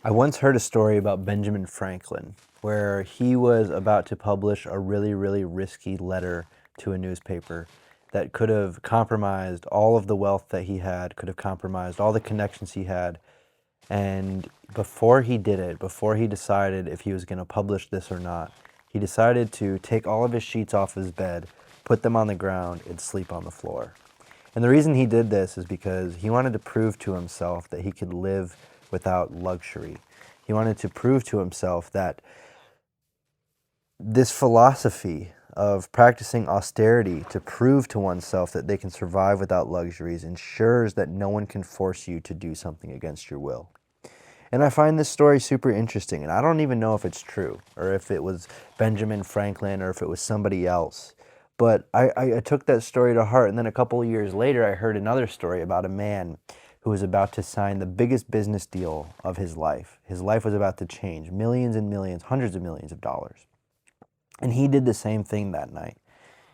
I once heard a story about Benjamin Franklin where he was about to publish a really, really risky letter to a newspaper that could have compromised all of the wealth that he had, could have compromised all the connections he had. And before he did it, before he decided if he was going to publish this or not, he decided to take all of his sheets off his bed, put them on the ground, and sleep on the floor. And the reason he did this is because he wanted to prove to himself that he could live without luxury. He wanted to prove to himself that this philosophy of practicing austerity to prove to oneself that they can survive without luxuries ensures that no one can force you to do something against your will. And I find this story super interesting, and I don't even know if it's true, or if it was Benjamin Franklin, or if it was somebody else. But I took that story to heart, and then a couple of years later, I heard another story about a man who was about to sign the biggest business deal of his life. His life was about to change, millions and millions, hundreds of millions of dollars. And he did the same thing that night.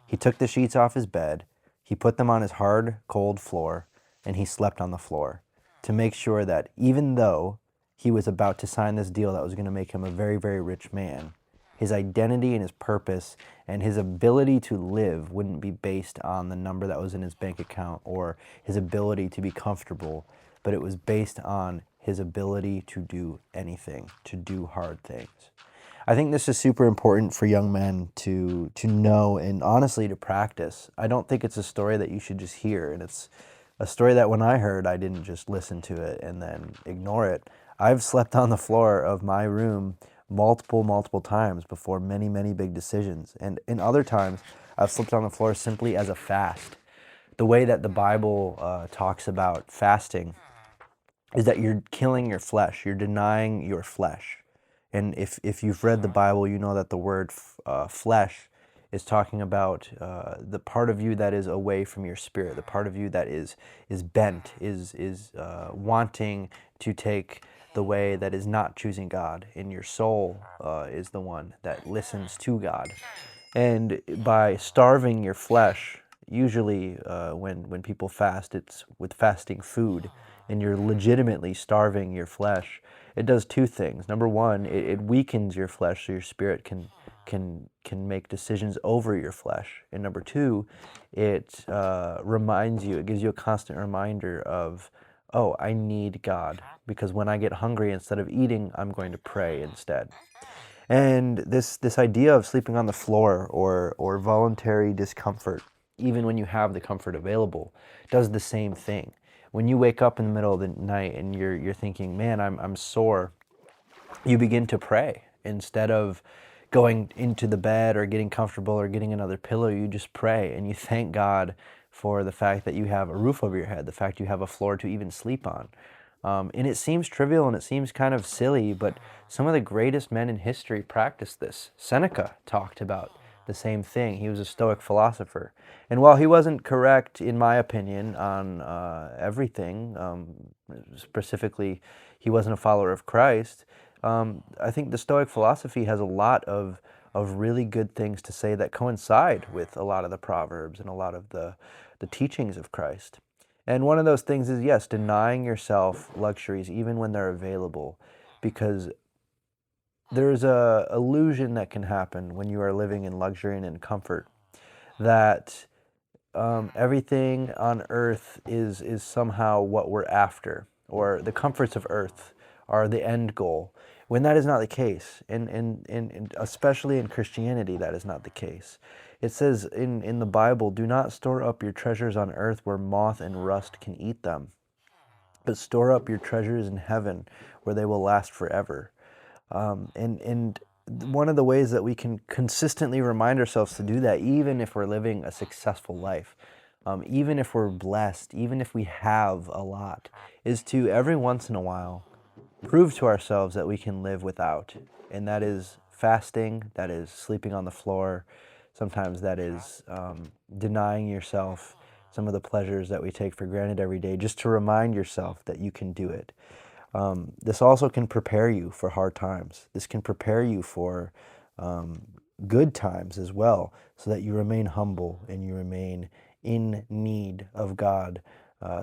He took the sheets off his bed, he put them on his hard, cold floor, and he slept on the floor to make sure that even though he was about to sign this deal that was going to make him a very, very rich man, his identity and his purpose and his ability to live wouldn't be based on the number that was in his bank account or his ability to be comfortable, but it was based on his ability to do anything, to do hard things. I think this is super important for young men to know and honestly to practice. I don't think it's a story that you should just hear, and it's a story that when I heard, I didn't just listen to it and then ignore it. I've slept on the floor of my room multiple times before many, many big decisions. And in other times, I've slept on the floor simply as a fast. The way that the Bible talks about fasting is that you're killing your flesh, you're denying your flesh. And if you've read the Bible, you know that the word flesh is talking about the part of you that is away from your spirit, the part of you that is bent, is wanting to take the way that is not choosing God. And your soul is the one that listens to God. And by starving your flesh, usually when people fast, it's with fasting food, and you're legitimately starving your flesh. It does two things. Number one, it weakens your flesh so your spirit can make decisions over your flesh. And number two, it reminds you, it gives you a constant reminder of, oh, I need God, because when I get hungry, instead of eating, I'm going to pray instead. And this idea of sleeping on the floor or voluntary discomfort, even when you have the comfort available, does the same thing. When you wake up in the middle of the night and you're thinking, man, I'm sore, you begin to pray instead of going into the bed or getting comfortable or getting another pillow. You just pray and you thank God for the fact that you have a roof over your head, the fact you have a floor to even sleep on. And it seems trivial and it seems kind of silly, but some of the greatest men in history practiced this. Seneca talked about the same thing. He was a Stoic philosopher. And while he wasn't correct, in my opinion, on everything, specifically, he wasn't a follower of Christ, I think the Stoic philosophy has a lot of really good things to say that coincide with a lot of the Proverbs and a lot of the teachings of Christ. And one of those things is, yes, denying yourself luxuries even when they're available, because there's a illusion that can happen when you are living in luxury and in comfort that everything on earth is somehow what we're after, or the comforts of earth are the end goal, when that is not the case. And especially in Christianity, that is not the case. It says in the Bible, do not store up your treasures on earth where moth and rust can eat them, but store up your treasures in heaven where they will last forever. And one of the ways that we can consistently remind ourselves to do that, even if we're living a successful life, even if we're blessed, even if we have a lot, is to every once in a while prove to ourselves that we can live without. And that is fasting, that is sleeping on the floor, sometimes that is denying yourself some of the pleasures that we take for granted every day, just to remind yourself that you can do it. This also can prepare you for hard times. This can prepare you for good times as well, so that you remain humble and you remain in need of God,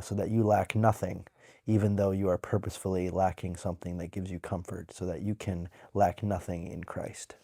so that you lack nothing, even though you are purposefully lacking something that gives you comfort, so that you can lack nothing in Christ.